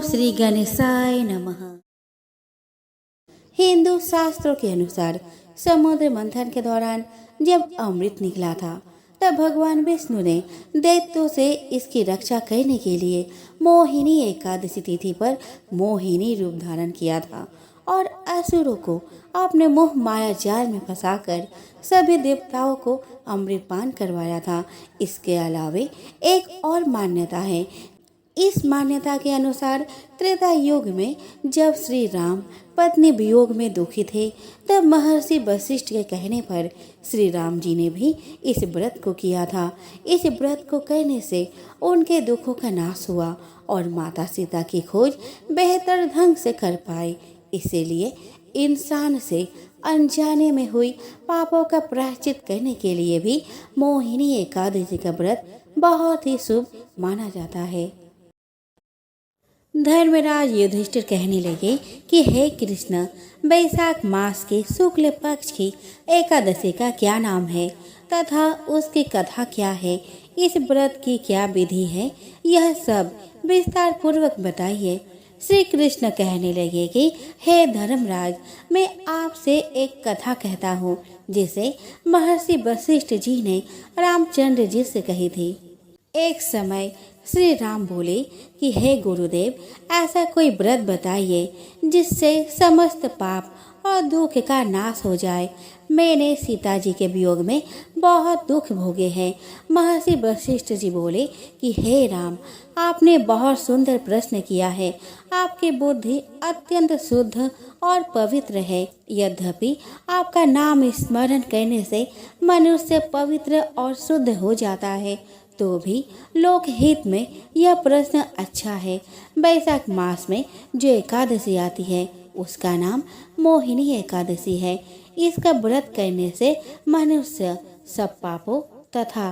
श्री गणेशाय नमः। हिंदू शास्त्रों के अनुसार समुद्र मंथन के दौरान जब अमृत निकला था तब भगवान विष्णु ने दैत्यों से इसकी रक्षा करने के लिए मोहिनी एकादशी तिथि पर मोहिनी रूप धारण किया था और असुरों को अपने मोह माया जाल में फंसाकर सभी देवताओं को अमृतपान करवाया था। इसके अलावे एक और मान्यता है। इस मान्यता के अनुसार त्रेता युग में जब श्री राम पत्नी वियोग में दुखी थे तब महर्षि वशिष्ठ के कहने पर श्री राम जी ने भी इस व्रत को किया था। इस व्रत को करने से उनके दुखों का नाश हुआ और माता सीता की खोज बेहतर ढंग से कर पाए। इसीलिए इंसान से अनजाने में हुई पापों का प्रायश्चित करने के लिए भी मोहिनी एकादशी का व्रत बहुत ही शुभ माना जाता है। धर्मराज युधिष्ठिर कहने लगे कि हे कृष्ण, वैशाख मास के शुक्ल पक्ष की एकादशी का क्या नाम है तथा उसकी कथा क्या है, इस व्रत की क्या विधि है, यह सब विस्तार पूर्वक बताइए। श्री कृष्ण कहने लगे कि हे धर्मराज, मैं आपसे एक कथा कहता हूँ जिसे महर्षि वशिष्ठ जी ने रामचंद्र जी से कही थी। एक समय श्री राम बोले कि हे गुरुदेव, ऐसा कोई व्रत बताइए जिससे समस्त पाप और दुख का नाश हो जाए। मैंने सीता जी के वियोग में बहुत दुख भोगे हैं। महर्षि वशिष्ठ जी बोले कि हे राम, आपने बहुत सुंदर प्रश्न किया है। आपकी बुद्धि अत्यंत शुद्ध और पवित्र है। यद्यपि आपका नाम स्मरण करने से मनुष्य पवित्र और शुद्ध हो जाता है, तो भी लोक हित में यह प्रश्न अच्छा है। वैशाख मास में जो एकादशी आती है उसका नाम मोहिनी एकादशी है। इसका व्रत करने से मनुष्य सब पापों तथा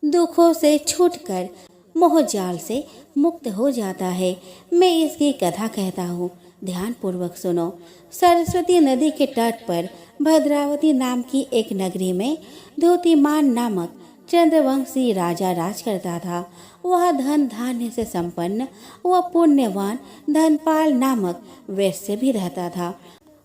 दुखों से छूटकर मोह जाल से मुक्त हो जाता है। मैं इसकी कथा कहता हूँ, ध्यान पूर्वक सुनो। सरस्वती नदी के तट पर भद्रावती नाम की एक नगरी में द्युतिमान नामक चंद्रवंशी राजा राज करता था। वह धन धान्य से संपन्न व पुण्यवान धनपाल नामक वैश्य भी रहता था।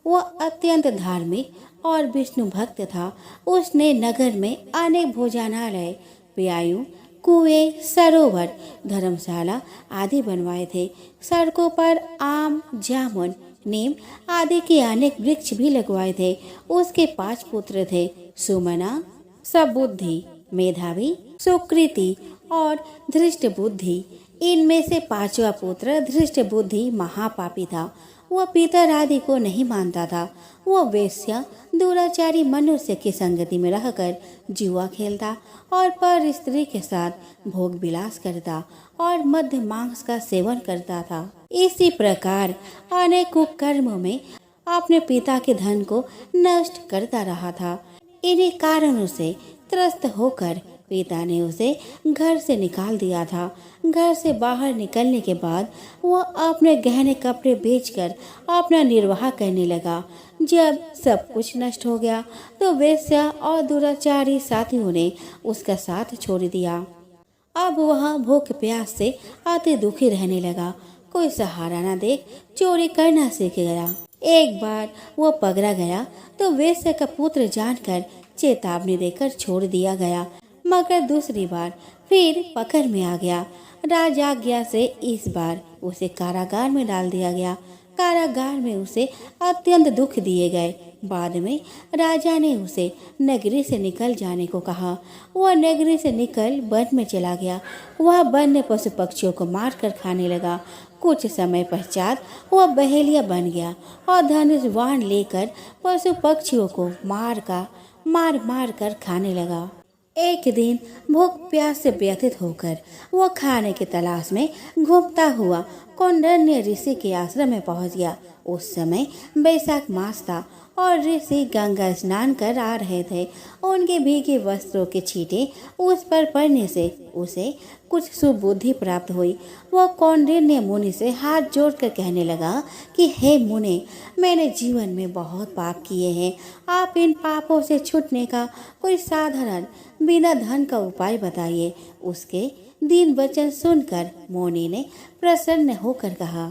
वह अत्यंत धार्मिक और विष्णु भक्त था। उसने नगर में अनेक भोजनालय, प्यायु, कुएं, सरोवर, धर्मशाला आदि बनवाए थे। सड़कों पर आम, जामुन, नीम आदि के अनेक वृक्ष भी लगवाए थे। उसके 5 पुत्र थे, सुमना, सबुद्धि, मेधावी, सुकृति और धृष्ट बुद्धि। इनमें से 5वां पुत्र धृष्ट बुद्धि महापापी था। वह पितर आदि को नहीं मानता था। वह वेश्या दुराचारी मनुष्य की संगति में रहकर जुआ खेलता और पर स्त्री के साथ भोग विलास करता और मध्य मांस का सेवन करता था। इसी प्रकार अनेक कुकर्मों में अपने पिता के धन को नष्ट करता रहा था। इन्हीं कारणों से त्रस्त होकर पिता ने उसे घर से निकाल दिया था। घर से बाहर निकलने के बाद वह अपने गहने कपड़े बेचकर अपना निर्वाह करने लगा। जब सब कुछ नष्ट हो गया तो वेश्या और दुराचारी साथियों ने उसका साथ छोड़ दिया। अब वह भूख प्यास से अति दुखी रहने लगा। कोई सहारा न देख चोरी करना सीख गया। एक बार वह पकड़ा गया तो वेश्या का पुत्र जानकर चेतावनी देकर छोड़ दिया गया, मगर दूसरी बार फिर पकड़ में आ गया। राजाज्ञा से इस बार उसे कारागार में डाल दिया गया। कारागार में उसे अत्यंत दुख दिए गए। बाद में राजा ने उसे नगरी से निकल जाने को कहा। वह नगरी से निकल वन में चला गया। वह वन में पशु पक्षियों को मारकर खाने लगा। कुछ समय पश्चात वह बहेलिया बन गया और धनुष बाण लेकर पशु पक्षियों को मार मार कर खाने लगा। एक दिन भूख प्यास से व्यथित होकर वह खाने की तलाश में घूमता हुआ कौंडिन्य ऋषि के आश्रम में पहुंच गया। उस समय वैशाख मास था और ऋषि गंगा स्नान कर आ रहे थे। उनके भीगे वस्त्रों के छींटे उस पर पड़ने से उसे कुछ सुबुद्धि प्राप्त हुई। वह कौंडिन्य मुनि से हाथ जोड़कर कहने लगा कि हे मुने, मैंने जीवन में बहुत पाप किए हैं। आप इन पापों से छूटने का कोई साधारण बिना धन का उपाय बताइए। उसके दीन वचन सुनकर मुनि ने प्रसन्न होकर कहा,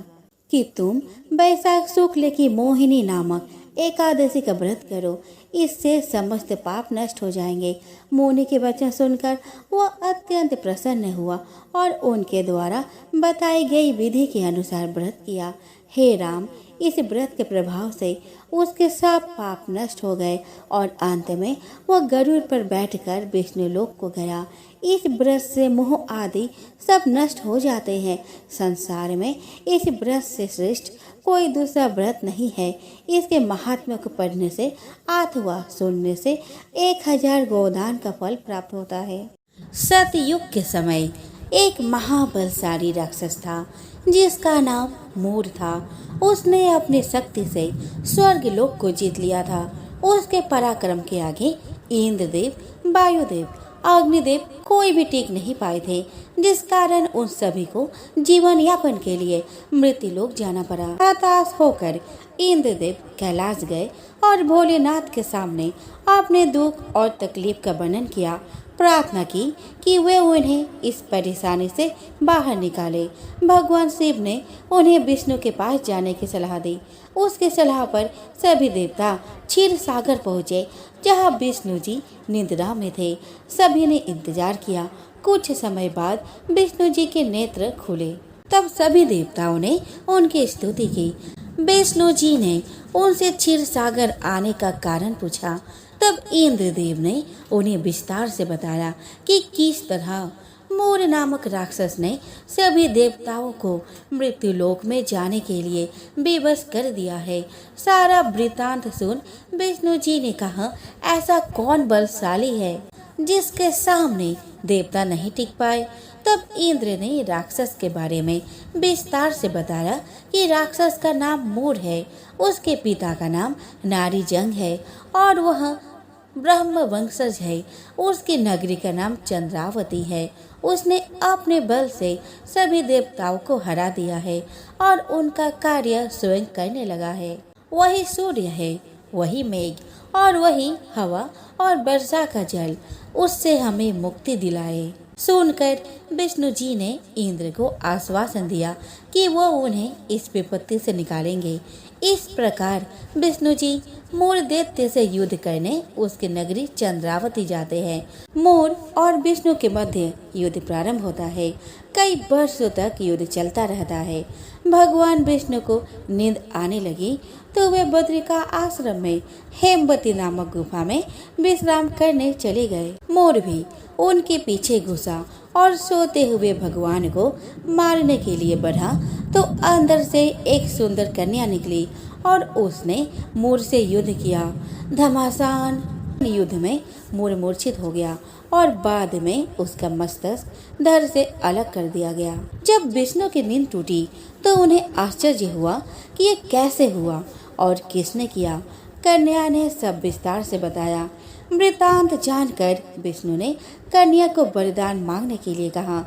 कि तुम बैसाख शुक्ल की मोहिनी नामक एकादशी का व्रत करो, इससे समस्त पाप नष्ट हो जाएंगे। मुनि के वचन सुनकर वह अत्यंत प्रसन्न हुआ और उनके द्वारा बताई गई विधि के अनुसार व्रत किया। हे राम, इस व्रत के प्रभाव से उसके सब पाप नष्ट हो गए और अंत में वह गरुड़ पर बैठकर विष्णु लोक को गया। इस व्रत से मोह आदि सब नष्ट हो जाते हैं। संसार में इस व्रत से श्रेष्ठ कोई दूसरा व्रत नहीं है। इसके महात्म्य को पढ़ने से अथवा सुनने से 1000 गोदान का फल प्राप्त होता है। सतयुग के समय एक महाबलशाली राक्षस था जिसका नाम मूर था। उसने अपनी शक्ति से स्वर्ग लोक को जीत लिया था। उसके पराक्रम के आगे इंद्रदेव, वायुदेव, अग्निदेव कोई भी टिक नहीं पाए थे, जिस कारण उन सभी को जीवन यापन के लिए मृत्यु लोक जाना पड़ा। हताश होकर इंद्रदेव कैलाश गए और भोलेनाथ के सामने अपने दुख और तकलीफ का वर्णन किया। प्रार्थना की कि वे उन्हें इस परेशानी से बाहर निकाले। भगवान शिव ने उन्हें विष्णु के पास जाने की सलाह दी। उसके सलाह पर सभी देवता क्षीर सागर पहुँचे, जहाँ विष्णु जी निद्रा में थे। सभी ने इंतजार किया। कुछ समय बाद विष्णु जी के नेत्र खुले। तब सभी देवताओं ने उनकी स्तुति की। विष्णु जी ने उनसे क्षीर सागर आने का कारण पूछा। तब इंद्रदेव ने उन्हें विस्तार से बताया कि किस तरह मूर नामक राक्षस ने सभी देवताओं को मृत्यु लोक में जाने के लिए बेबस कर दिया है। सारा वृतांत सुन विष्णु जी ने कहा, ऐसा कौन बलशाली है जिसके सामने देवता नहीं टिक पाए। तब इंद्र ने राक्षस के बारे में विस्तार से बताया कि राक्षस का नाम मूर है, उसके पिता का नाम नारीजंग है और वह ब्रह्म वंशज है। उसकी नगरी का नाम चंद्रावती है। उसने अपने बल से सभी देवताओं को हरा दिया है और उनका कार्य स्वयं करने लगा है। वही सूर्य है, वही मेघ और वही हवा और वर्षा का जल उससे हमें मुक्ति दिलाए। सुनकर विष्णु जी ने इंद्र को आश्वासन दिया कि वो उन्हें इस विपत्ति से निकालेंगे। इस प्रकार विष्णु जी मूर दैत्य से युद्ध करने उसकी नगरी चंद्रावती जाते हैं। मूर और विष्णु के मध्य युद्ध प्रारंभ होता है। कई वर्षों तक युद्ध चलता रहता है। भगवान विष्णु को नींद आने लगी तो वे बद्रिका आश्रम में हेमवती नामक गुफा में विश्राम करने चले गए। मूर भी उनके पीछे घुसा और सोते हुए भगवान को मारने के लिए बढ़ा तो अंदर से एक सुंदर कन्या निकली और उसने मूर से युद्ध किया। घमासान युद्ध में मूर मूर्छित हो गया और बाद में उसका मस्तक धड़ से अलग कर दिया गया। जब विष्णु की नींद टूटी तो उन्हें आश्चर्य हुआ कि ये कैसे हुआ और किसने किया। कन्या ने सब विस्तार से बताया। वृतांत जानकर विष्णु ने कन्या को वरदान मांगने के लिए कहा।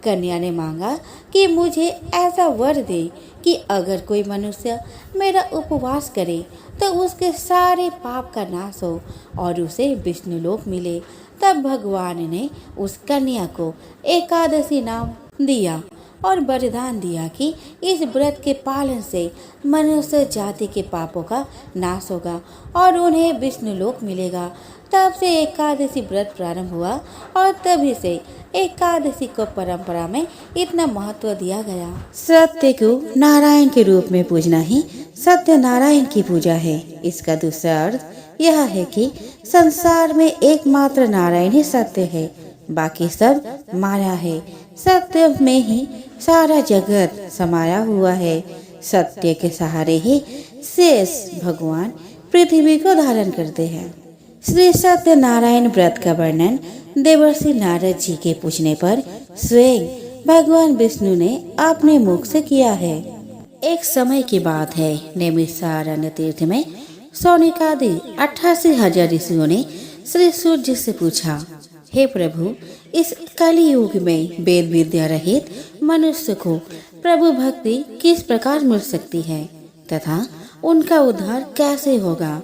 कन्या ने मांगा कि मुझे ऐसा वर दे कि अगर कोई मनुष्य मेरा उपवास करे तो उसके सारे पाप का नाश हो और उसे विष्णु लोक मिले। तब भगवान ने उस कन्या को एकादशी नाम दिया और वरदान दिया कि इस व्रत के पालन से मनुष्य जाति के पापों का नाश होगा और उन्हें विष्णु लोक मिलेगा। तब से एकादशी व्रत प्रारंभ हुआ और तभी से एकादशी को परंपरा में इतना महत्व दिया गया। सत्य को नारायण के रूप में पूजना ही सत्य नारायण की पूजा है। इसका दूसरा अर्थ यह है कि संसार में एकमात्र नारायण ही सत्य है, बाकी सब माया है। सत्य में ही सारा जगत समाया हुआ है। सत्य के सहारे ही शेष भगवान पृथ्वी को धारण करते हैं। श्री सत्यनारायण व्रत का वर्णन देवर्षि नारद जी के पूछने पर स्वयं भगवान विष्णु ने अपने मुख से किया है। एक समय की बात है, नैमिषारण्य तीर्थ में सौनिकादि 88,000 ऋषियों ने श्री सूर्य से पूछा, हे प्रभु, इस कलियुग में वेद विद्या रहित मनुष्य को प्रभु भक्ति किस प्रकार मिल सकती है तथा उनका उद्धार कैसे होगा।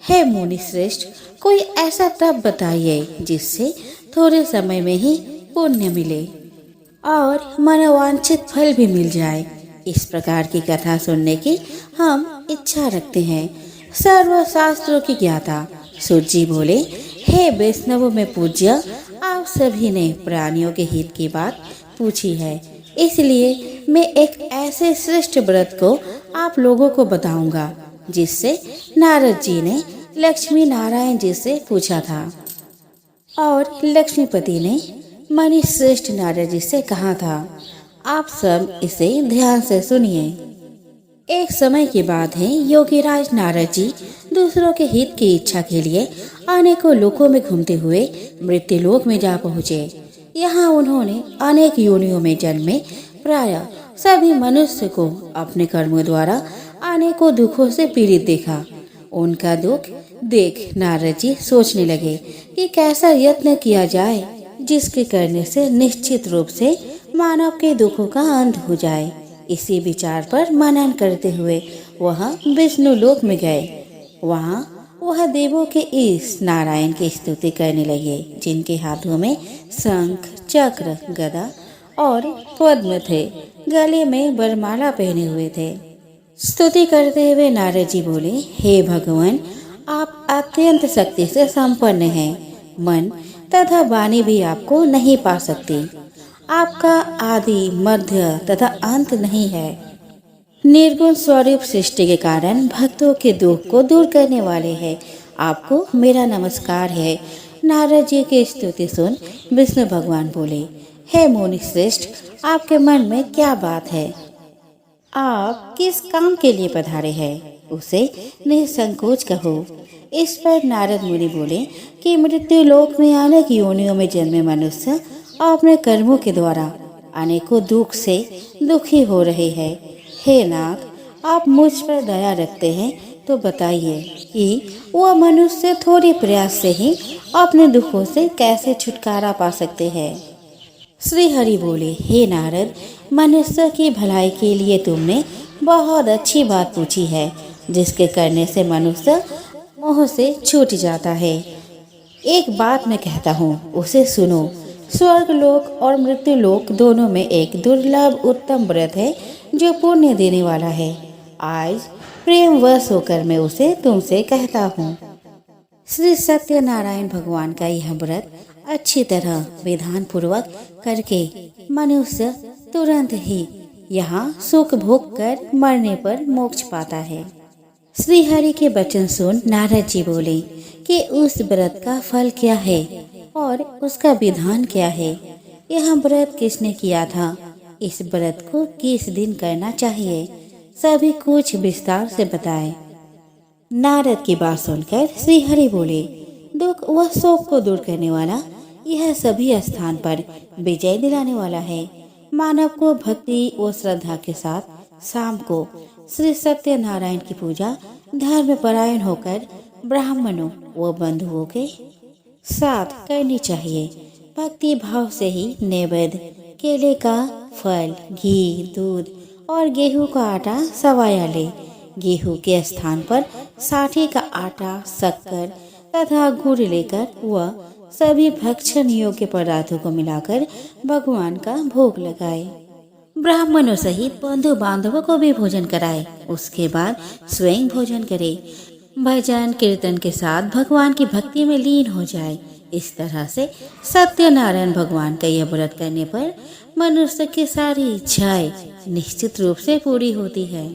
हे मुनि श्रेष्ठ, कोई ऐसा तप बताइए जिससे थोड़े समय में ही पुण्य मिले और मनोवांछित फल भी मिल जाए। इस प्रकार की कथा सुनने की हम इच्छा रखते हैं। सर्वशास्त्रों की ज्ञाता सूत जी बोले, हे वैष्णव में पूज्य, आप सभी ने प्राणियों के हित की बात पूछी है, इसलिए मैं एक ऐसे श्रेष्ठ व्रत को आप लोगों को बताऊंगा जिससे नारद जी ने लक्ष्मी नारायण जी से पूछा था और लक्ष्मीपति ने मणि श्रेष्ठ नारद जी से कहा था। आप सब इसे ध्यान से सुनिए। एक समय की बात है, योगीराज नारद जी दूसरों के हित की इच्छा के लिए अनेकों लोकों में घूमते हुए मृत्युलोक में जा पहुँचे। यहाँ उन्होंने अनेक योनियों में जन्मे प्राय सभी मनुष्य को अपने कर्मों द्वारा अनेकों दुखों से पीड़ित देखा। उनका दुख देख नारद जी सोचने लगे कि कैसा यत्न किया जाए जिसके करने से निश्चित रूप से मानव के दुखों का अंत हो जाए। इसी विचार पर मनन करते हुए वह विष्णु लोक में गए। वहाँ वह देवों के इस नारायण की स्तुति करने लगे, जिनके हाथों में शंख, चक्र, गदा और पद्म थे, गले में वरमाला पहने हुए थे। स्तुति करते हुए नारद जी बोले, हे भगवान, आप अत्यंत शक्ति से संपन्न हैं। मन तथा वाणी भी आपको नहीं पा सकती। आपका आदि, मध्य तथा अंत नहीं है। निर्गुण स्वरूप सृष्टि के कारण भक्तों के दुख को दूर करने वाले हैं। आपको मेरा नमस्कार है। नारद जी की स्तुति सुन विष्णु भगवान बोले, हे मुनि श्रेष्ठ, आपके मन में क्या बात है? आप किस काम के लिए पधारे हैं? उसे निसंकोच कहो। इस पर नारद मुनि बोले कि मृत्यु लोक में अनेक योनियों में जन्मे मनुष्य अपने कर्मों के द्वारा अनेकों दुख से दुखी हो रहे हैं। हे नाथ, आप मुझ पर दया रखते हैं तो बताइए कि वह मनुष्य थोड़े प्रयास से ही अपने दुखों से कैसे छुटकारा पा सकते हैं। श्री हरि बोले, हे नारद, मनुष्य की भलाई के लिए तुमने बहुत अच्छी बात पूछी है, जिसके करने से मनुष्य मोह से छूट जाता है। एक बात मैं कहता हूँ, उसे सुनो। स्वर्ग लोक और मृत्यु लोक दोनों में एक दुर्लभ उत्तम व्रत है जो पुण्य देने वाला है। आज प्रेम वश होकर मैं उसे तुमसे कहता हूँ। श्री सत्यनारायण भगवान का यह व्रत अच्छी तरह विधान पूर्वक करके मनुष्य तुरंत ही यहाँ सुख भोग कर मरने पर मोक्ष पाता है। श्री हरि के वचन सुन नारद जी बोले कि उस व्रत का फल क्या है और उसका विधान क्या है। यह व्रत किसने किया था? इस व्रत को किस दिन करना चाहिए? सभी कुछ विस्तार से बताए। नारद की बात सुनकर श्री हरि बोले, दुख व शोक को दूर करने वाला, यह सभी स्थान पर विजय दिलाने वाला है। मानव को भक्ति व श्रद्धा के साथ शाम को श्री सत्यनारायण की पूजा धर्म परायण होकर ब्राह्मणों व बंधुओं के साथ करनी चाहिए। भक्ति भाव से ही नैवेद्य, केले का फल, घी, दूध और गेहूं का आटा सवाया ले। गेहूं के स्थान पर साठी का आटा, शक्कर तथा गुड़ लेकर वह सभी भक्षण योग्य पदार्थों को मिलाकर भगवान का भोग लगाए। ब्राह्मणों सहित बंधु बांधवों को भी भोजन कराए। उसके बाद स्वयं भोजन करे। भजन कीर्तन के साथ भगवान की भक्ति में लीन हो जाए। इस तरह से सत्यनारायण भगवान का यह व्रत करने पर मनुष्य की सारी इच्छाएं निश्चित रूप से पूरी होती है।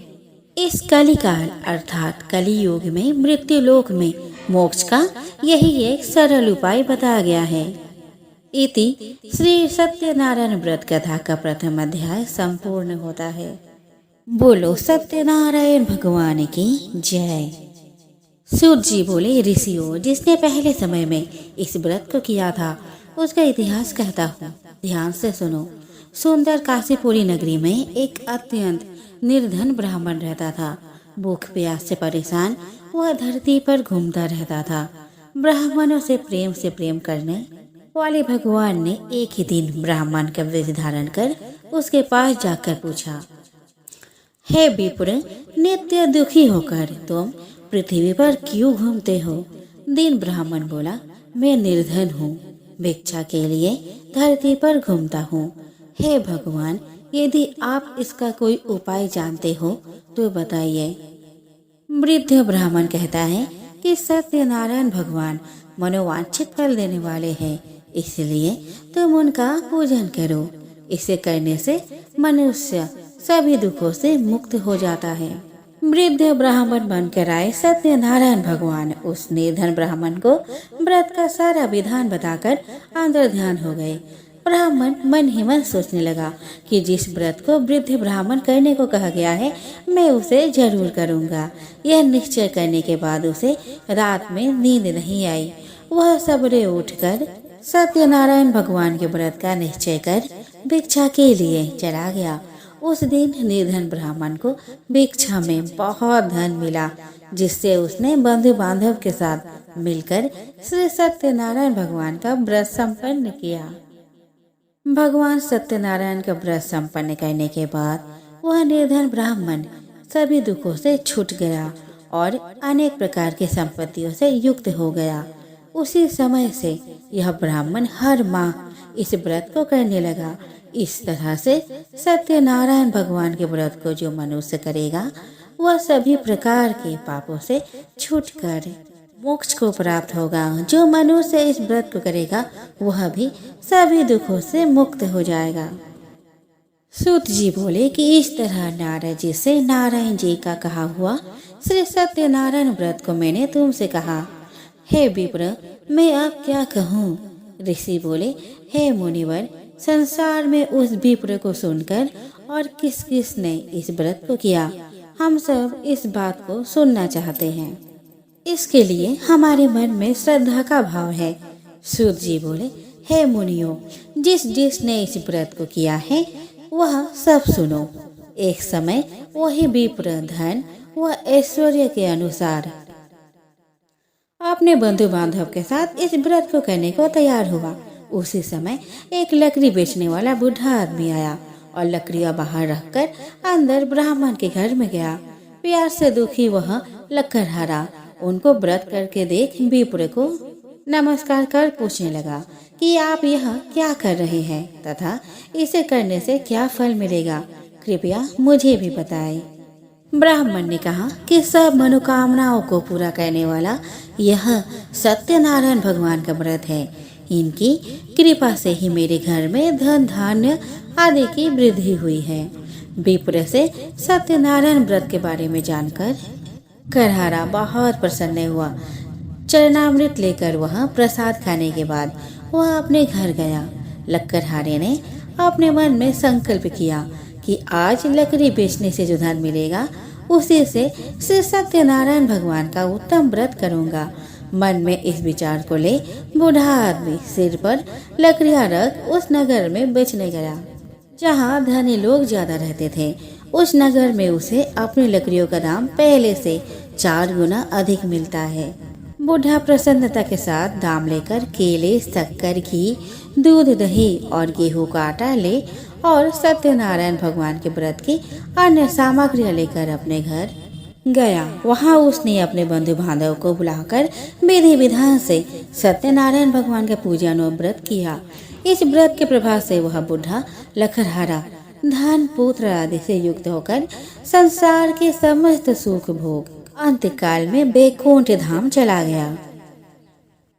इस कलिकाल अर्थात कली युग में मृत्यु लोक में मोक्ष का यही एक सरल उपाय बताया गया है। इति श्री सत्यनारायण व्रत कथा का प्रथम अध्याय संपूर्ण होता है। बोलो सत्यनारायण भगवान की जय। सूत जी बोले, ऋषियों, जिसने पहले समय में इस व्रत को किया था उसका इतिहास कहता हूँ, ध्यान से सुनो। सुंदर काशीपुरी नगरी में एक अत्यंत निर्धन ब्राह्मण रहता था। भूख प्यास से परेशान वह धरती पर घूमता रहता था। ब्राह्मणों से प्रेम करने वाले भगवान ने एक ही दिन ब्राह्मण का वेश धारण कर उसके पास जाकर पूछा, हे विप्र, नित्य दुखी होकर तुम पृथ्वी पर क्यों घूमते हो? दीन ब्राह्मण बोला, मैं निर्धन हूँ, भिक्षा के लिए धरती पर घूमता हूँ। हे भगवान, यदि आप इसका कोई उपाय जानते हो तो बताइए। वृद्ध ब्राह्मण कहता है कि सत्यनारायण भगवान मनोवांछित फल देने वाले हैं, इसलिए तुम उनका पूजन करो। इसे करने से मनुष्य सभी दुखों से मुक्त हो जाता है। वृद्ध ब्राह्मण बनकर आए सत्यनारायण भगवान उस निर्धन ब्राह्मण को व्रत का सारा विधान बताकर अंतर ध्यान हो गए। ब्राह्मण मन ही मन सोचने लगा कि जिस व्रत को वृद्ध ब्राह्मण करने को कहा गया है, मैं उसे जरूर करूंगा। यह निश्चय करने के बाद उसे रात में नींद नहीं आई। वह सबरे उठकर सत्यनारायण भगवान के व्रत का निश्चय कर भिक्षा के लिए चला गया। उस दिन निर्धन ब्राह्मण को भिक्षा में बहुत धन मिला, जिससे उसने बंधु बांधव के साथ मिलकर श्री सत्यनारायण भगवान का व्रत संपन्न किया। भगवान सत्यनारायण का व्रत संपन्न करने के बाद वह निर्धन ब्राह्मण सभी दुखों से छूट गया और अनेक प्रकार की संपत्तियों से युक्त हो गया। उसी समय से यह ब्राह्मण हर माह इस व्रत को करने लगा। इस तरह से सत्यनारायण भगवान के व्रत को जो मनुष्य करेगा, वह सभी प्रकार के पापों से छूटकर मोक्ष को प्राप्त होगा। जो मनुष्य इस व्रत को करेगा, वह भी सभी दुखों से मुक्त हो जाएगा। सूत जी बोले कि इस तरह नारद जी से नारायण जी का कहा हुआ श्री सत्यनारायण व्रत को मैंने तुमसे कहा। हे विप्र, मैं अब क्या कहूँ? ऋषि बोले, हे मुनिवर, संसार में उस विप्र को सुनकर और किस किस ने इस व्रत को किया, हम सब इस बात को सुनना चाहते हैं। इसके लिए हमारे मन में श्रद्धा का भाव है। सूत जी बोले, हे मुनियों, जिस जिसने इस व्रत को किया है वह सब सुनो। एक समय वही विप्र धन व ऐश्वर्य के अनुसार अपने बंधु बांधव के साथ इस व्रत को करने को तैयार हुआ। उसी समय एक लकड़ी बेचने वाला बूढ़ा आदमी आया और लकड़ियां बाहर रखकर अंदर ब्राह्मण के घर में गया। प्यार से दुखी वह लकड़हारा उनको व्रत करके देख विप्र को नमस्कार कर पूछने लगा कि आप यह क्या कर रहे हैं तथा इसे करने से क्या फल मिलेगा, कृपया मुझे भी बताएं। ब्राह्मण ने कहा कि सब मनोकामनाओं को पूरा करने वाला यह सत्यनारायण भगवान का व्रत है। इनकी कृपा से ही मेरे घर में धन धान्य आदि की वृद्धि हुई है। विप्र से सत्यनारायण व्रत के बारे में जानकर करहारा बहुत प्रसन्न हुआ। चरणामृत लेकर वह प्रसाद खाने के बाद वह अपने घर गया। लक्कड़हारे ने अपने मन में संकल्प किया कि आज लकड़ी बेचने से जो धन मिलेगा, उसी से श्री सत्यनारायण भगवान का उत्तम व्रत करूंगा। मन में इस विचार को ले बूढ़ा आदमी सिर पर लकड़ियां रख उस नगर में बेचने गया जहाँ धनी लोग ज्यादा रहते थे। उस नगर में उसे अपनी लकड़ियों का दाम पहले से 4 गुना अधिक मिलता है। बूढ़ा प्रसन्नता के साथ दाम लेकर केले, शक्कर, घी, दूध, दही और गेहूं का आटा ले और सत्यनारायण भगवान के व्रत की अन्य सामग्रियां लेकर अपने घर गया। वहां उसने अपने बंधु बांधव को बुलाकर विधि विधान से सत्यनारायण भगवान का पूजन और व्रत किया। इस व्रत के प्रभाव से वह बूढ़ा लकड़हारा धन पुत्र आदि से युक्त होकर संसार के समस्त सुख भोग अंतकाल में बैकुंठ धाम चला गया।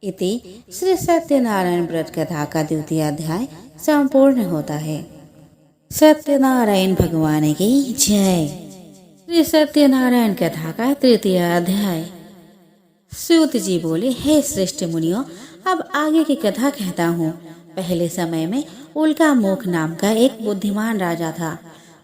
इति श्री सत्यनारायण व्रत कथा का 2वां अध्याय संपूर्ण होता है। सत्यनारायण भगवान की जय। श्री सत्यनारायण कथा का 3वां अध्याय। सूत जी बोले, हे श्रेष्ठ मुनियों, अब आगे की कथा कहता हूँ। पहले समय में उल्का मुख नाम का एक बुद्धिमान राजा था।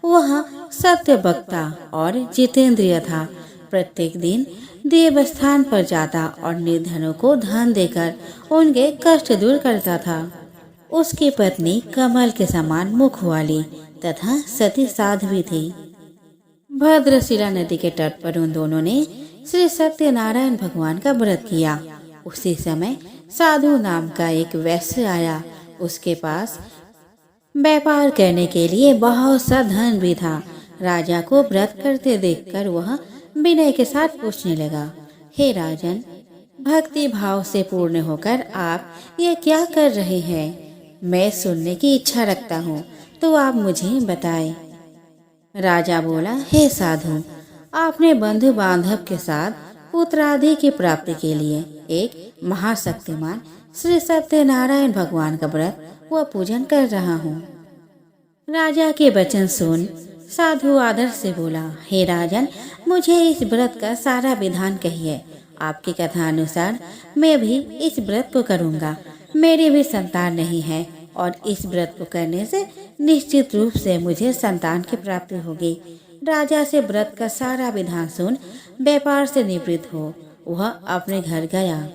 वह सत्य वक्ता और जितेंद्रिय था। प्रत्येक दिन देवस्थान पर जाता और निर्धनों को धन देकर उनके कष्ट दूर करता था। उसकी पत्नी कमल के समान मुख वाली तथा सती साध्वी थी। भद्रशिला नदी के तट पर उन दोनों ने श्री सत्यनारायण भगवान का व्रत किया। उसी समय साधु नाम का एक वैश्य आया। उसके पास व्यापार करने के लिए बहुत सा धन भी था। राजा को व्रत करते देखकर वह विनय के साथ पूछने लगा, हे राजन, भक्ति भाव से पूर्ण होकर आप ये क्या कर रहे हैं? मैं सुनने की इच्छा रखता हूँ, तो आप मुझे बताएं। राजा बोला, हे साधु, आपने बंधु बांधव के साथ पुत्रादि की प्राप्ति के लिए एक महाशक्तिमान श्री सत्यनारायण भगवान का व्रत व पूजन कर रहा हूँ। राजा के वचन सुन साधु आदर से बोला, हे राजन, मुझे इस व्रत का सारा विधान कहिए। आपकी कथा अनुसार मैं भी इस व्रत को करूँगा। मेरी भी संतान नहीं है और इस व्रत को करने से निश्चित रूप से मुझे संतान की प्राप्ति होगी। राजा से व्रत का सारा विधान सुन व्यापार से निवृत्त हो वह अपने घर गया।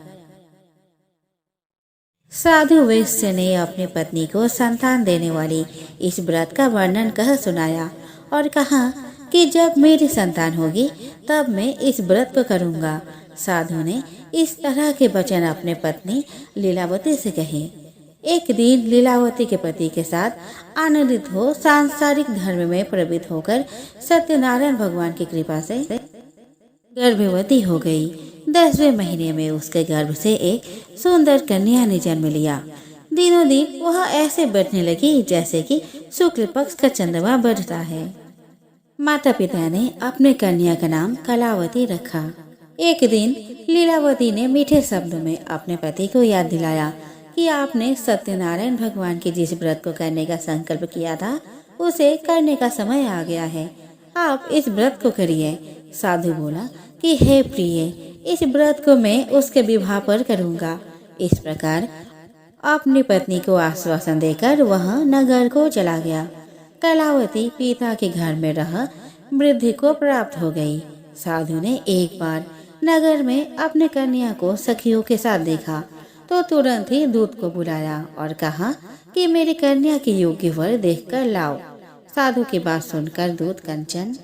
साधु वैश्य ने अपनी पत्नी को संतान देने वाली इस व्रत का वर्णन कह सुनाया और कहा कि जब मेरी संतान होगी तब मैं इस व्रत को करूँगा। साधु ने इस तरह के वचन अपने पत्नी लीलावती से कहे। एक दिन लीलावती के पति के साथ आनंदित हो सांसारिक धर्म में प्रवृत्त होकर सत्यनारायण भगवान की कृपा से गर्भवती हो गई। 10वें महीने में उसके गर्भ से एक सुंदर कन्या ने जन्म लिया। दिनों दिन वह ऐसे बढ़ने लगी जैसे कि शुक्ल पक्ष का चंद्रमा बढ़ता है। माता पिता ने अपने कन्या का नाम कलावती रखा। एक दिन लीलावती ने मीठे शब्दों में अपने पति को याद दिलाया कि आपने सत्यनारायण भगवान के जिस व्रत को करने का संकल्प किया था उसे करने का समय आ गया है। आप इस व्रत को करिए। साधु बोला कि हे प्रिय, इस व्रत को मैं उसके विवाह पर करूँगा। इस प्रकार अपनी पत्नी को आश्वासन देकर वह नगर को चला गया। कलावती पिता के घर में रह वृद्धि को प्राप्त हो गई। साधु ने एक बार नगर में अपने कन्या को सखियों के साथ देखा तो तुरंत ही दूत को बुलाया और कहा कि मेरी कन्या के योग्य वर देखकर लाओ। साधु की बात सुनकर दूत कंचन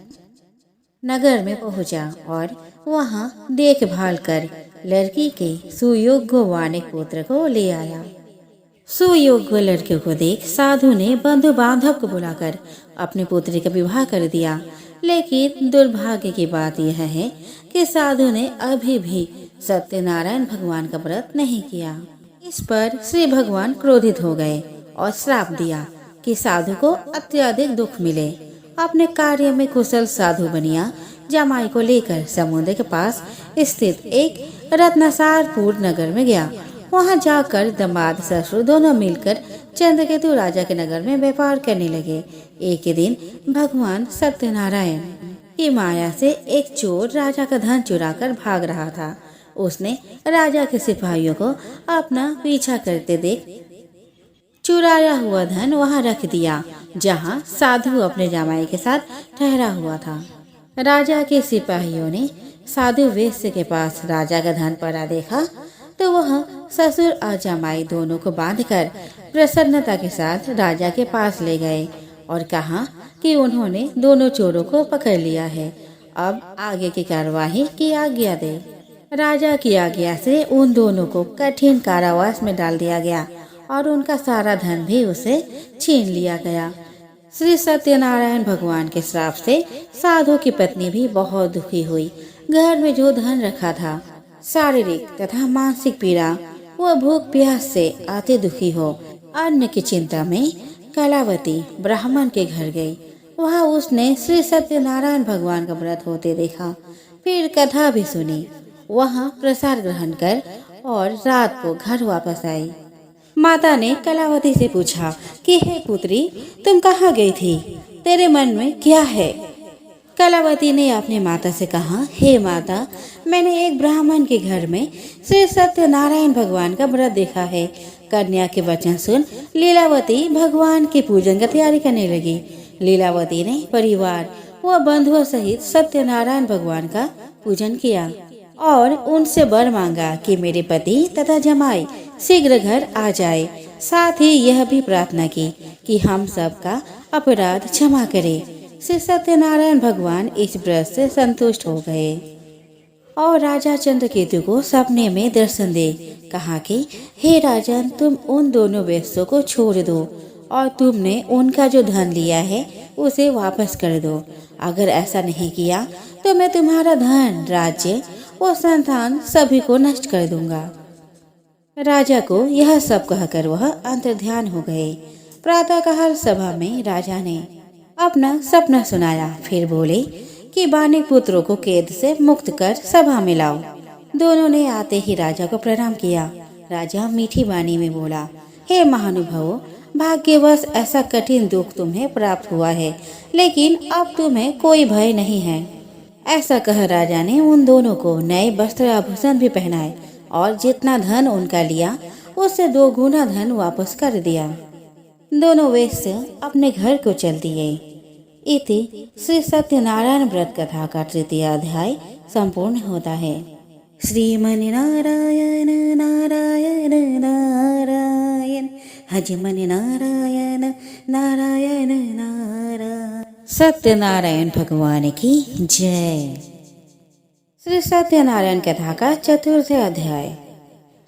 नगर में पहुंचा और वहां देखभाल कर लड़की के सुयोग्य वानिक पुत्र को ले आया। सुयोग्य लड़के को देख साधु ने बंधु बांधव को बुलाकर अपने पुत्री का विवाह कर दिया। लेकिन दुर्भाग्य की बात यह है कि साधु ने अभी भी सत्यनारायण भगवान का व्रत नहीं किया। इस पर श्री भगवान क्रोधित हो गए और श्राप दिया कि साधु को अत्यधिक दुख मिले। अपने कार्य में कुशल साधु बनिया जमाई को लेकर समुद्र के पास स्थित एक रत्नसारपुर नगर में गया। वहां जाकर दामाद ससुर दोनों मिलकर चंद्रकेतु राजा के नगर में व्यापार करने लगे। एक दिन भगवान सत्यनारायण की माया से एक चोर राजा का धन चुराकर भाग रहा था। उसने राजा के सिपाहियों को अपना पीछा करते देख चुराया हुआ धन वहां रख दिया जहां साधु अपने जमाई के साथ ठहरा हुआ था। राजा के सिपाहियों ने साधु वैश्य के पास राजा का धन पड़ा देखा तो वह ससुर और जमाई दोनों को बांधकर प्रसन्नता के साथ राजा के पास ले गए और कहा कि उन्होंने दोनों चोरों को पकड़ लिया है। अब आगे की कार्यवाही की आज्ञा दे। राजा की आज्ञा से उन दोनों को कठिन कारावास में डाल दिया गया और उनका सारा धन भी उसे छीन लिया गया। श्री सत्यनारायण भगवान के श्राप से साधु की पत्नी भी बहुत दुखी हुई। घर में जो धन रखा था, शारीरिक तथा मानसिक पीड़ा व भूख प्यास से आते दुखी हो अन्न की चिंता में कलावती ब्राह्मण के घर गई। वहां उसने श्री सत्यनारायण भगवान का व्रत होते देखा। फिर कथा भी सुनी। वहां प्रसाद ग्रहण कर और रात को घर वापस आई। माता ने कलावती से पूछा कि हे पुत्री, तुम कहाँ गई थी? तेरे मन में क्या है? कलावती ने अपनी माता से कहा, हे माता, मैंने एक ब्राह्मण के घर में श्री सत्यनारायण भगवान का व्रत देखा है। कन्या के वचन सुन लीलावती भगवान की पूजन की तैयारी करने लगी। लीलावती ने परिवार व बंधुओं सहित सत्यनारायण भगवान का पूजन किया और उनसे वर मांगा कि मेरे पति तथा जमाई शीघ्र घर आ जाए। साथ ही यह भी प्रार्थना की कि हम सबका अपराध क्षमा करे। श्री सत्यनारायण भगवान इस व्रत से संतुष्ट हो गए और राजा चंद्रकेतु को सपने में दर्शन दे कहा कि हे राजन, तुम उन दोनों वैश्यों को छोड़ दो और तुमने उनका जो धन लिया है उसे वापस कर दो। अगर ऐसा नहीं किया तो मैं तुम्हारा धन, राज्य और संतान सभी को नष्ट कर दूंगा। राजा को यह सब कहकर वह अंतर्ध्यान हो गए। प्रातःकाल सभा में राजा ने अपना सपना सुनाया। फिर बोले कि बानी पुत्रों को कैद से मुक्त कर सभा में लाओ। दोनों ने आते ही राजा को प्रणाम किया। राजा मीठी वाणी में बोला, हे महानुभावों, भाग्यवश ऐसा कठिन दुख तुम्हें प्राप्त हुआ है, लेकिन अब तुम्हें कोई भय नहीं है। ऐसा कह राजा ने उन दोनों को नए वस्त्र आभूषण भी पहनाए और जितना धन उनका लिया उससे 2 गुना धन वापस कर दिया। दोनों वैश्य अपने घर को चल दिए। इति श्री सत्यनारायण व्रत कथा का 3य अध्याय संपूर्ण होता है। श्रीमनि नारायण नारायण नारायण, हजमनि नारायण नारायण नारायण। सत्यनारायण भगवान की जय। श्री सत्यनारायण कथा का 4th अध्याय।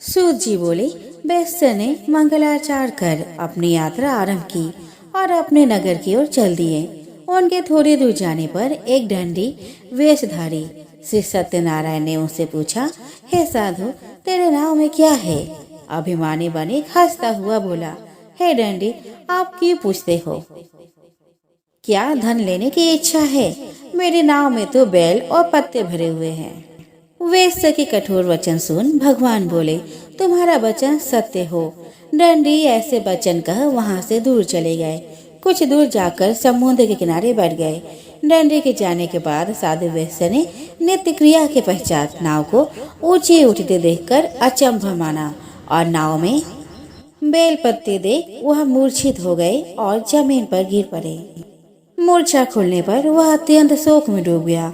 सूत जी बोले, वैश्य ने मंगलाचार कर अपनी यात्रा आरंभ की और अपने नगर की ओर चल दिए। उनके थोड़ी दूर जाने पर एक दंडी वेशधारी श्री सत्यनारायण ने उससे पूछा, हे साधु, तेरे नाम में क्या है? अभिमानी बने हंसता हुआ बोला, हे दंडी, आप क्यों पूछते हो? क्या धन लेने की इच्छा है? मेरे नाव में तो बैल और पत्ते भरे हुए हैं। वैश्य के कठोर वचन सुन भगवान बोले, तुम्हारा वचन सत्य हो। दंडी ऐसे वचन कह वहाँ से दूर चले गए। कुछ दूर जाकर समुद्र के किनारे बैठ गए। दंडी के जाने के बाद साधु वैश्य ने नित्य क्रिया के पश्चात नाव को ऊंचे उठते देखकर अचंभा माना और नाव में बेल पत्ते देख वह मूर्छित हो गए और जमीन पर गिर पड़े। मूर्छा खुलने पर वह अत्यंत शोक में डूब गया।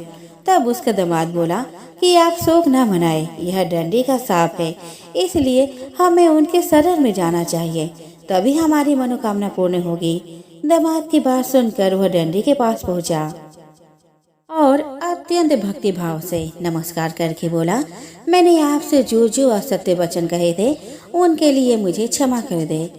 तब उसका दामाद बोला कि आप शोक न मनाए, यह दंडी का शाप है, इसलिए हमें उनके शरण में जाना चाहिए, तभी हमारी मनोकामना पूर्ण होगी। दामाद की बात सुनकर वह दंडी के पास पहुंचा और अत्यंत भक्ति भाव से नमस्कार करके बोला, मैंने आपसे जो जो असत्य वचन कहे थे उनके लिए मुझे क्षमा कर दे।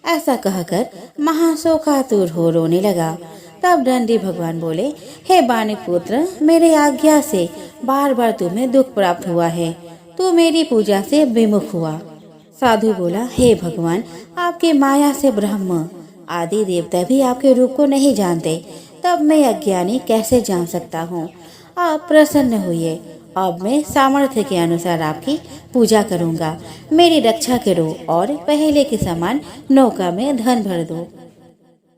ऐसा कहकर महाशोकातुर हो रोने लगा। तब दंडी भगवान बोले, हे बानी पुत्र, मेरे आज्ञा से बार बार तुम्हें दुख प्राप्त हुआ है, तू मेरी पूजा से विमुख हुआ। साधु बोला, हे भगवान, आपके माया से ब्रह्म आदि देवता भी आपके रूप को नहीं जानते, तब मैं अज्ञानी कैसे जान सकता हूँ? आप प्रसन्न हुए, अब मैं सामर्थ्य के अनुसार आपकी पूजा करूँगा। मेरी रक्षा करो और पहले के समान नौका में धन भर दो।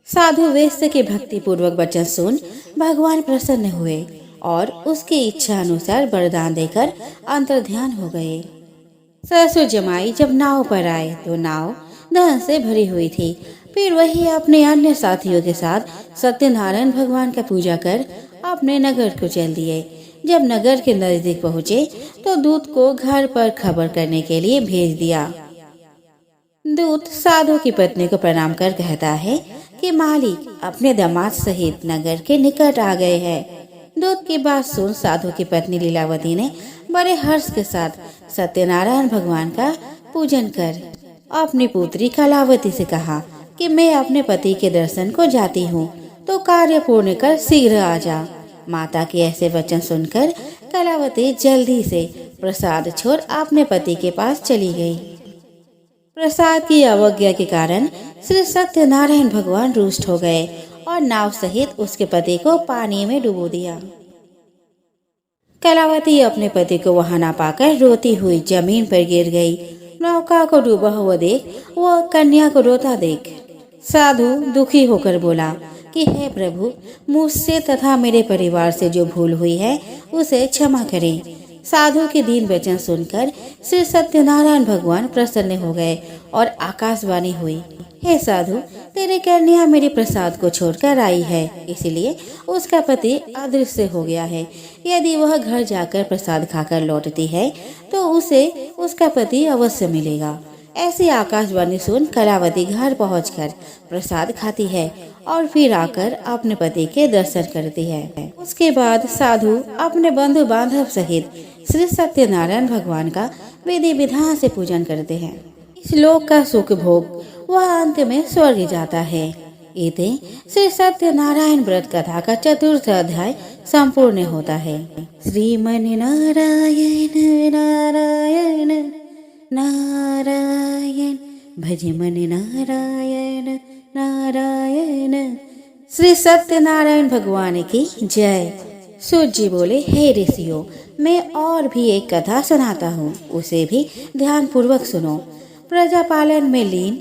साधु वैश्य के भक्ति पूर्वक वचन सुन भगवान प्रसन्न हुए और उसकी इच्छा अनुसार वरदान देकर अंतर्ध्यान हो गए। ससुर जमाई जब नाव पर आए तो नाव धन से भरी हुई थी। फिर वही अपने अन्य साथियों के साथ सत्यनारायण भगवान का पूजा कर अपने नगर को चल दिए। जब नगर के नजदीक पहुँचे तो दूत को घर पर खबर करने के लिए भेज दिया। दूत साधु की पत्नी को प्रणाम कर कहता है कि मालिक अपने दामाद सहित नगर के निकट आ गए हैं। दूत की बात सुन साधु की पत्नी लीलावती ने बड़े हर्ष के साथ सत्यनारायण भगवान का पूजन कर अपनी पुत्री कलावती से कहा कि मैं अपने पति के दर्शन को जाती हूँ, तो कार्य पूर्ण कर शीघ्र आ जा। माता के ऐसे वचन सुनकर कलावती जल्दी से प्रसाद छोड़ अपने पति के पास चली गई। प्रसाद की अवज्ञा के कारण श्री सत्यनारायण भगवान रुष्ट हो गए और नाव सहित उसके पति को पानी में डुबो दिया। कलावती अपने पति को वहां न पाकर रोती हुई जमीन पर गिर गई। नौका को डूबा हुआ देख वह कन्या को रोता देख साधु दुखी होकर बोला कि हे प्रभु, मुझसे तथा मेरे परिवार से जो भूल हुई है उसे क्षमा करें। साधु के दीन वचन सुनकर श्री सत्यनारायण भगवान प्रसन्न हो गए और आकाशवाणी हुई, हे साधु, तेरी कन्या मेरे प्रसाद को छोड़कर आई है, इसलिए उसका पति अदृश्य हो गया है। यदि वह घर जाकर प्रसाद खाकर लौटती है तो उसे उसका पति अवश्य मिलेगा। ऐसी आकाशवाणी सुन कलावती घर पहुंचकर प्रसाद खाती है और फिर आकर अपने पति के दर्शन करती है। उसके बाद साधु अपने बंधु बांधव सहित श्री सत्यनारायण भगवान का विधि विधान से पूजन करते हैं। इस लोक का सुख भोग वह अंत में स्वर्ग जाता है। इति श्री सत्यनारायण व्रत कथा का 4th अध्याय संपूर्ण होता है। श्रीमन नारायण नारायण नारायण भज मन नारायण नारायण। श्री सत्यनारायण भगवान की जय। सूत जी बोले, हे ऋषियों, मैं और भी एक कथा सुनाता हूँ, उसे भी ध्यान पूर्वक सुनो। प्रजापालन में लीन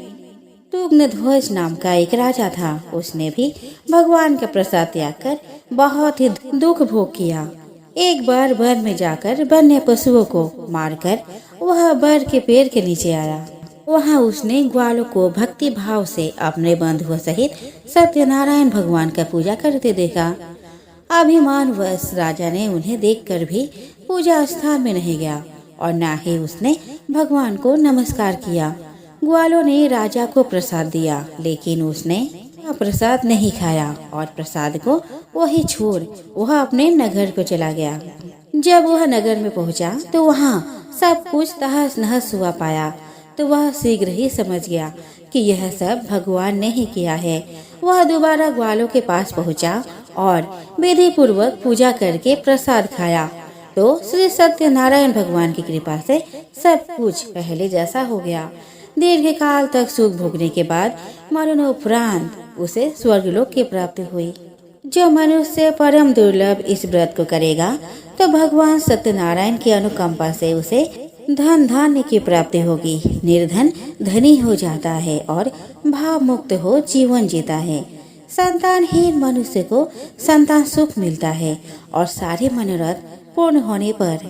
तुग्नध्वज नाम का एक राजा था। उसने भी भगवान का प्रसाद त्याग कर बहुत ही दुख भोग किया। एक बार वन में जाकर वन्य पशुओं को मारकर वह बर के पेड़ के नीचे आया। वहाँ उसने ग्वालों को भक्ति भाव से अपने बंधुओं सहित सत्यनारायण भगवान का पूजा करते देखा। अभिमानवश राजा ने उन्हें देखकर भी पूजा स्थान में नहीं गया और न ही उसने भगवान को नमस्कार किया। ग्वालों ने राजा को प्रसाद दिया, लेकिन उसने प्रसाद नहीं खाया और प्रसाद को वही छोड़ वह अपने नगर को चला गया। जब वह नगर में पहुंचा तो वहाँ सब कुछ तहस नहस हुआ पाया, तो वह शीघ्र ही समझ गया कि यह सब भगवान ने ही किया है। वह दोबारा ग्वालों के पास पहुंचा और विधि पूर्वक पूजा करके प्रसाद खाया, तो श्री सत्यनारायण भगवान की कृपा से सब कुछ पहले जैसा हो गया। दीर्घ काल तक सुख भोगने के बाद मरणोपरांत उसे स्वर्गलोक की प्राप्ति हुई। जो मनुष्य परम दुर्लभ इस व्रत को करेगा तो भगवान सत्यनारायण की अनुकंपा से उसे धन धान्य की प्राप्ति होगी। निर्धन धनी हो जाता है और भाव मुक्त हो जीवन जीता है। संतानहीन मनुष्य को संतान सुख मिलता है और सारे मनोरथ पूर्ण होने पर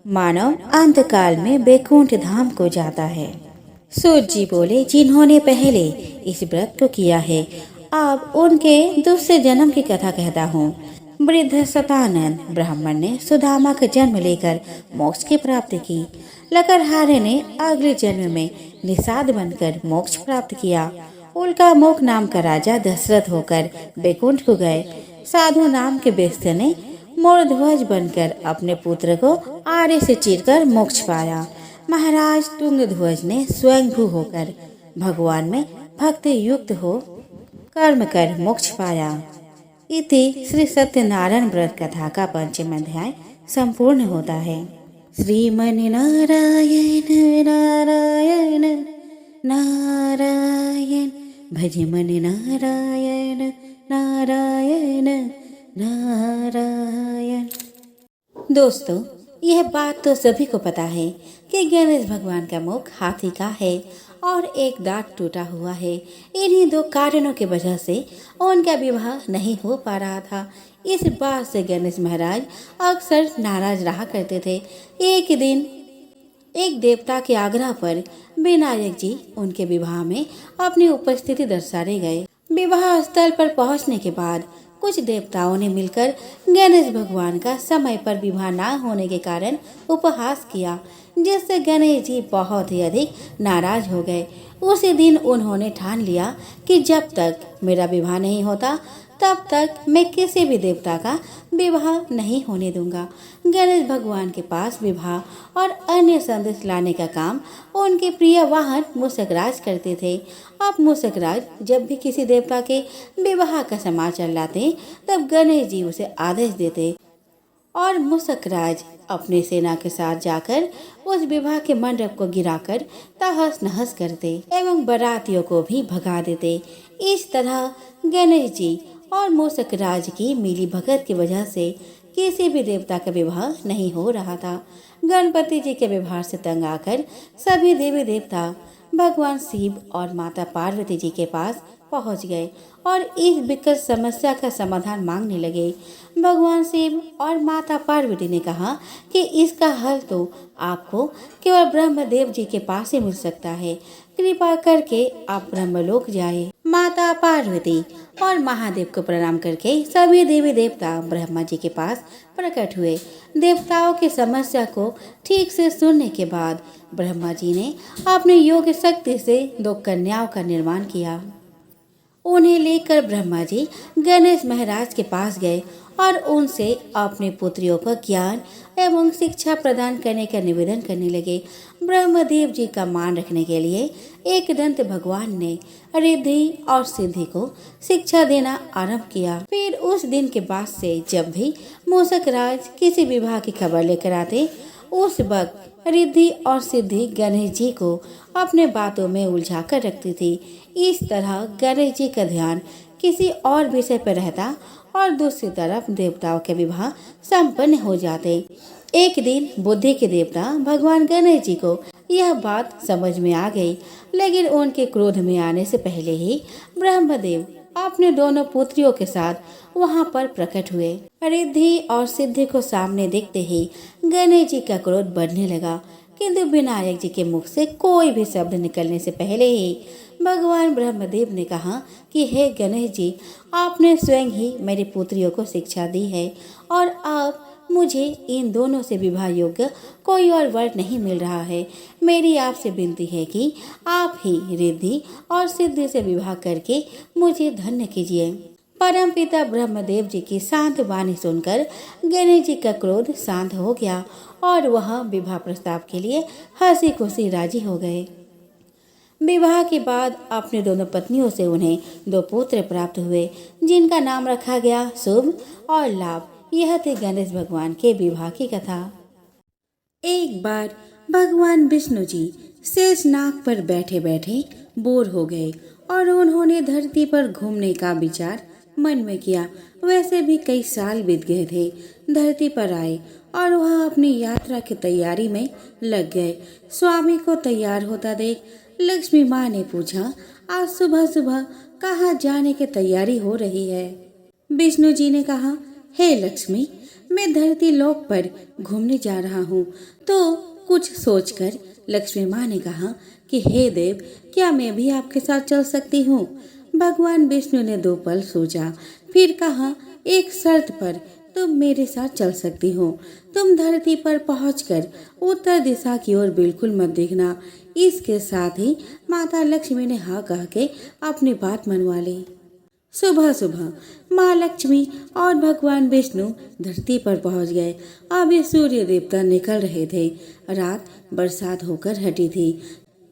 मानव अंतकाल में वैकुंठ धाम को जाता है। सूत जी बोले, जिन्होंने पहले इस व्रत को किया है, अब उनके दूसरे जन्म की कथा कहता हूँ। वृद्ध शतानंद ब्राह्मण ने सुदामा का जन्म लेकर मोक्ष की प्राप्ति की। लकड़हारे ने अगले जन्म में निषाद बनकर मोक्ष प्राप्त किया। उल्का मुख नाम का राजा दशरथ होकर वैकुंठ को गए। साधु नाम के बेस्त्य ने मूर्ध्वज बनकर अपने पुत्र को आरे से चीरकर मोक्ष पाया। महाराज तुंगध्वज ने स्वयंभू होकर भगवान में भक्ति युक्त हो कर्म कर मोक्ष पाया। इति श्री सत्यनारायण व्रत कथा का पंचम अध्याय संपूर्ण होता है। श्रीमन नारायण नारायण नारायण भज मन नारायण नारायण नारायण। दोस्तों, यह बात तो सभी को पता है कि गणेश भगवान का मुख हाथी का है और एक दांत टूटा हुआ है। इन्हीं दो कारणों की वजह से उनका विवाह नहीं हो पा रहा था। इस बात से गणेश महाराज अक्सर नाराज रहा करते थे। एक दिन एक देवता के आग्रह पर विनायक जी उनके विवाह में अपनी उपस्थिति दर्शाने गए। विवाह स्थल पर पहुंचने के बाद कुछ देवताओं ने मिलकर गणेश भगवान का समय पर विवाह न होने के कारण उपहास किया, जिससे गणेश जी बहुत ही अधिक नाराज हो गए। उसी दिन उन्होंने ठान लिया कि जब तक मेरा विवाह नहीं होता तब तक मैं किसी भी देवता का विवाह नहीं होने दूंगा। गणेश भगवान के पास विवाह और अन्य संदेश लाने का काम उनके प्रिय वाहन मूषकराज करते थे। अब मूषकराज जब भी किसी देवता के विवाह का समाचार लाते तब गणेश जी उसे आदेश देते और मूषकराज अपने सेना के साथ जाकर उस विवाह के मंडप को गिराकर तहस नहस करते एवं बारातियों को भी भगा देते। इस तरह गणेश जी और मूषकराज की मिली भगत की वजह से किसी भी देवता का विवाह नहीं हो रहा था। गणपति जी के व्यवहार से तंग आकर सभी देवी देवता भगवान शिव और माता पार्वती जी के पास पहुंच गए और इस विकट समस्या का समाधान मांगने लगे। भगवान शिव और माता पार्वती ने कहा कि इसका हल तो आपको केवल ब्रह्मदेव जी के पास ही मिल सकता है। कृपा करके आप ब्रह्मलोक जाए। माता पार्वती और महादेव को प्रणाम करके सभी देवी देवता ब्रह्मा जी के पास प्रकट हुए। देवताओं की समस्या को ठीक से सुनने के बाद ब्रह्मा जी ने अपनी योग शक्ति से 2 कन्याओं का निर्माण किया। उन्हें लेकर ब्रह्मा जी गणेश महाराज के पास गए और उनसे अपने पुत्रियों को ज्ञान एवं शिक्षा प्रदान करने का निवेदन करने लगे। ब्रह्मदेव जी का मान रखने के लिए एक दंत भगवान ने रिद्धि और सिद्धि को शिक्षा देना आरंभ किया। फिर उस दिन के बाद से जब भी मूषकराज किसी विवाह की खबर लेकर आते उस वक्त रिद्धि और सिद्धि गणेश जी को अपने बातों में उलझा कर रखती थी। इस तरह गणेश जी का ध्यान किसी और विषय पर रहता और दूसरी तरफ देवताओं के विवाह संपन्न हो जाते। एक दिन बुद्धि के देवता भगवान गणेश जी को यह बात समझ में आ गई, लेकिन उनके क्रोध में आने से पहले ही ब्रह्मदेव अपने दोनों पुत्रियों के साथ वहां पर प्रकट हुए। रिद्धि और सिद्धि को सामने देखते ही गणेश जी का क्रोध बढ़ने लगा, किंतु विनायक जी के मुख से कोई भी शब्द निकलने से पहले ही भगवान ब्रह्मदेव ने कहा कि हे गणेश जी, आपने स्वयं ही मेरी पुत्रियों को शिक्षा दी है और अब मुझे इन दोनों से विवाह योग्य कोई और वर नहीं मिल रहा है। मेरी आपसे विनती है कि आप ही रिद्धि और सिद्धि से विवाह करके मुझे धन्य कीजिए। परमपिता ब्रह्मदेव जी की शांत वाणी सुनकर गणेश जी का क्रोध शांत हो गया और वह विवाह प्रस्ताव के लिए हंसी खुशी राजी हो गए। विवाह के बाद अपने दोनों पत्नियों से उन्हें 2 पुत्र प्राप्त हुए, जिनका नाम रखा गया शुभ और लाभ। यह थे गणेश भगवान के विवाह की कथा। एक बार भगवान विष्णु जी शेषनाग पर बैठे बैठे बोर हो गए और उन्होंने धरती पर घूमने का विचार मन में किया। वैसे भी कई साल बीत गए थे। धरती पर आए और वह अपनी यात्रा की तैयारी में लग गए। स्वामी को तैयार होता देख लक्ष्मी माँ ने पूछा, आज सुबह सुबह कहाँ जाने की तैयारी हो रही है? विष्णु जी ने कहा, हे लक्ष्मी, मैं धरती लोक पर घूमने जा रहा हूँ। तो कुछ सोचकर लक्ष्मी माँ ने कहा कि हे देव, क्या मैं भी आपके साथ चल सकती हूँ? भगवान विष्णु ने 2 पल सोचा, फिर कहा, एक शर्त पर तुम मेरे साथ चल सकती हो। तुम धरती पर पहुंचकर उत्तर दिशा की ओर बिल्कुल मत देखना। इसके साथ ही माता लक्ष्मी ने हाँ कह के अपनी बात मनवा ली। सुबह सुबह माँ लक्ष्मी और भगवान विष्णु धरती पर पहुंच गए। अभी सूर्य देवता निकल रहे थे। रात बरसात होकर हटी थी।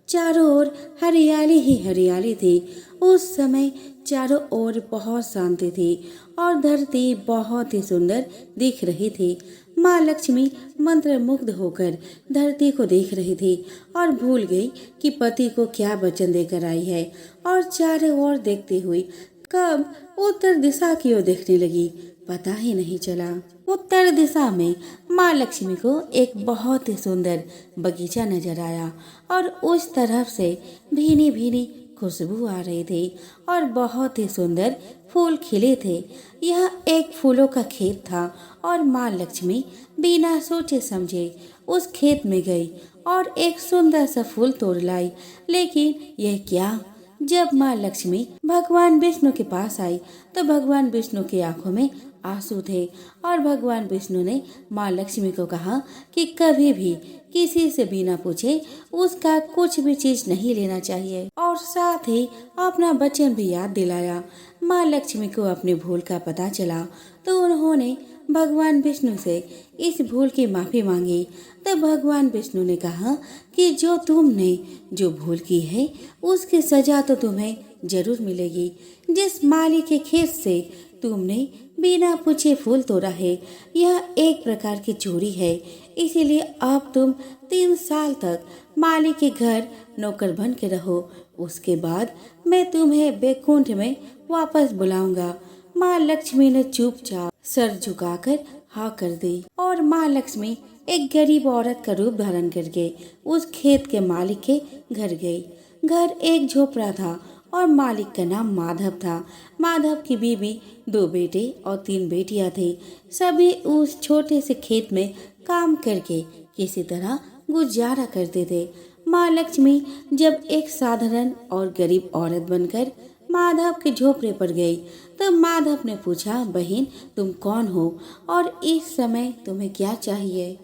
चारों ओर हरियाली ही हरियाली थी। उस समय चारों ओर बहुत शांति थी और धरती बहुत ही सुंदर दिख रही थी। माँ लक्ष्मी मंत्रमुग्ध होकर धरती को देख रही थी और भूल गई कि पति को क्या वचन देकर आई है, और चारों ओर देखती हुई कब उत्तर दिशा की ओर देखने लगी, पता ही नहीं चला। उत्तर दिशा में माँ लक्ष्मी को एक बहुत ही सुंदर बगीचा नजर आया और उस तरफ से भीनी भीनी खुशबू आ रही थी और बहुत ही सुंदर फूल खिले थे। यह एक फूलों का खेत था और माँ लक्ष्मी बिना सोचे समझे उस खेत में गई और एक सुंदर सा फूल तोड़ लाई। लेकिन यह क्या, जब माँ लक्ष्मी भगवान विष्णु के पास आई तो भगवान विष्णु की आंखों में आंसू थे और भगवान विष्णु ने माँ लक्ष्मी को कहा कि कभी भी किसी से बिना पूछे उसका कुछ भी चीज नहीं लेना चाहिए, और साथ ही अपना वचन भी याद दिलाया। माँ लक्ष्मी को अपनी भूल का पता चला तो उन्होंने भगवान विष्णु से इस भूल की माफी मांगी। तब भगवान विष्णु ने कहा कि जो तुमने जो भूल की है उसकी सजा तो तुम्हें जरूर मिलेगी। जिस माली के खेत से तुमने बिना पूछे फूल तोड़ा है, यह एक प्रकार की चोरी है। इसीलिए अब तुम 3 साल तक माली के घर नौकर बन के रहो। उसके बाद मैं तुम्हें वैकुंठ में वापस बुलाऊंगा। माँ लक्ष्मी ने चुपचाप सर झुकाकर हाँ कर दी और माँ लक्ष्मी एक गरीब औरत का रूप धारण करके उस खेत के मालिक के घर गई। घर एक झोपड़ा था और मालिक का नाम माधव था। माधव की बीवी 2 बेटे और 3 बेटियां थी। सभी उस छोटे से खेत में काम करके किसी तरह गुजारा करते थे। माँ लक्ष्मी जब एक साधारण और गरीब औरत बनकर माधव के झोपड़े पर गई तो माधव ने पूछा, बहन तुम कौन हो और इस समय तुम्हें क्या चाहिए?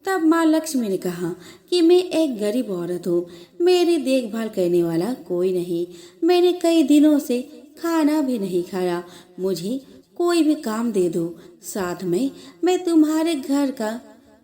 तब माँ लक्ष्मी ने कहा कि मैं एक गरीब औरत हूँ, मेरी देखभाल करने वाला कोई नहीं। मैंने कई दिनों से खाना भी नहीं खाया, मुझे कोई भी काम दे दो, साथ में मैं तुम्हारे घर का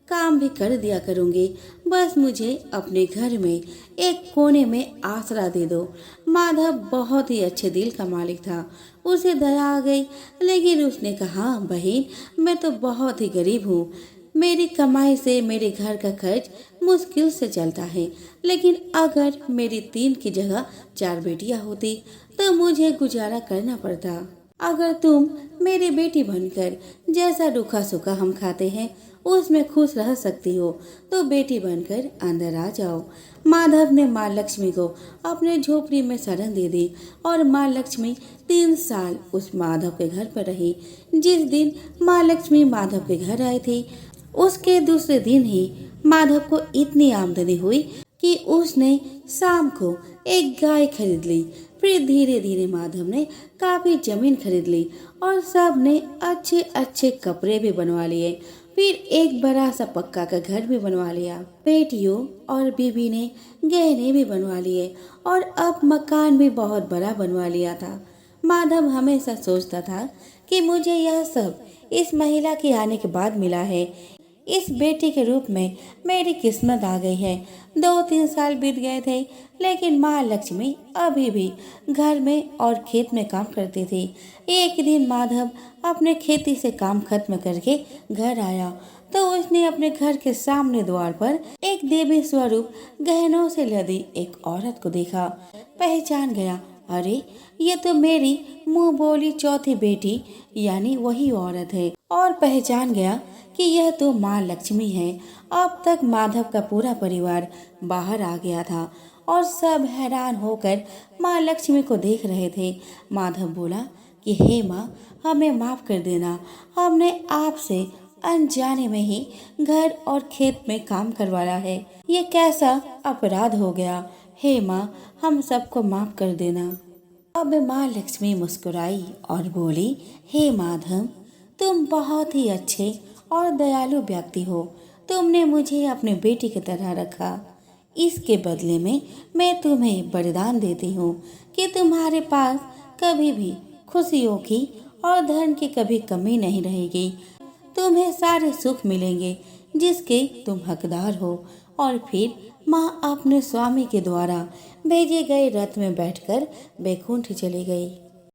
काम भी कर दिया करूँगी। बस मुझे अपने घर में एक कोने में आसरा दे दो। माधव बहुत ही अच्छे दिल का मालिक था। उसे दया आ गई, लेकिन उसने कहा, बहन मैं तो बहुत ही गरीब हूँ, मेरी कमाई से मेरे घर का खर्च मुश्किल से चलता है, लेकिन अगर मेरी 3 की जगह 4 बेटियां होती तो मुझे गुजारा करना पड़ता। अगर तुम मेरी बेटी बनकर जैसा रूखा सूखा हम खाते हैं उसमें खुश रह सकती हो तो बेटी बनकर अंदर आ जाओ। माधव ने माँ लक्ष्मी को अपने झोपड़ी में शरण दे दी और माँ लक्ष्मी 3 साल उस माधव के घर पर रही। जिस दिन माँ लक्ष्मी माधव के घर आई थी उसके दूसरे दिन ही माधव को इतनी आमदनी हुई कि उसने शाम को एक गाय खरीद ली। फिर धीरे धीरे माधव ने काफी जमीन खरीद ली और सब ने अच्छे अच्छे कपड़े भी बनवा लिए। फिर एक बड़ा सा पक्का का घर भी बनवा लिया। बेटियों और बीबी ने गहने भी बनवा लिए और अब मकान भी बहुत बड़ा बनवा लिया था। माधव हमेशा सोचता था कि मुझे यह सब इस महिला के आने के बाद मिला है। इस बेटी के रूप में मेरी किस्मत आ गई है। 2-3 साल बीत गए थे, लेकिन माँ लक्ष्मी अभी भी घर में और खेत में काम करती थी। एक दिन माधव अपने खेती से काम खत्म करके घर आया तो उसने अपने घर के सामने द्वार पर एक देवी स्वरूप गहनों से लदी एक औरत को देखा। पहचान गया, अरे ये तो मेरी मुंह बोली चौथी बेटी यानी वही औरत है। और पहचान गया कि यह तो माँ लक्ष्मी है। अब तक माधव का पूरा परिवार बाहर आ गया था और सब हैरान होकर माँ लक्ष्मी को देख रहे थे। माधव बोला कि हे माँ, हमें माफ कर देना, हमने आपसे अनजाने में ही घर और खेत में काम करवाया है। ये कैसा अपराध हो गया। हे माँ, हम सबको माफ कर देना। अब माँ लक्ष्मी मुस्कुराई और बोली, हे माधव, तुम बहुत ही अच्छे और दयालु व्यक्ति हो। तुमने मुझे अपनी बेटी की तरह रखा। इसके बदले में मैं तुम्हें वरदान देती हूँ कि तुम्हारे पास कभी भी खुशियों की और धन की कभी कमी नहीं रहेगी। तुम्हें सारे सुख मिलेंगे जिसके तुम हकदार हो। और फिर माँ अपने स्वामी के द्वारा भेजे गए रथ में बैठकर बैकुंठ चली गई।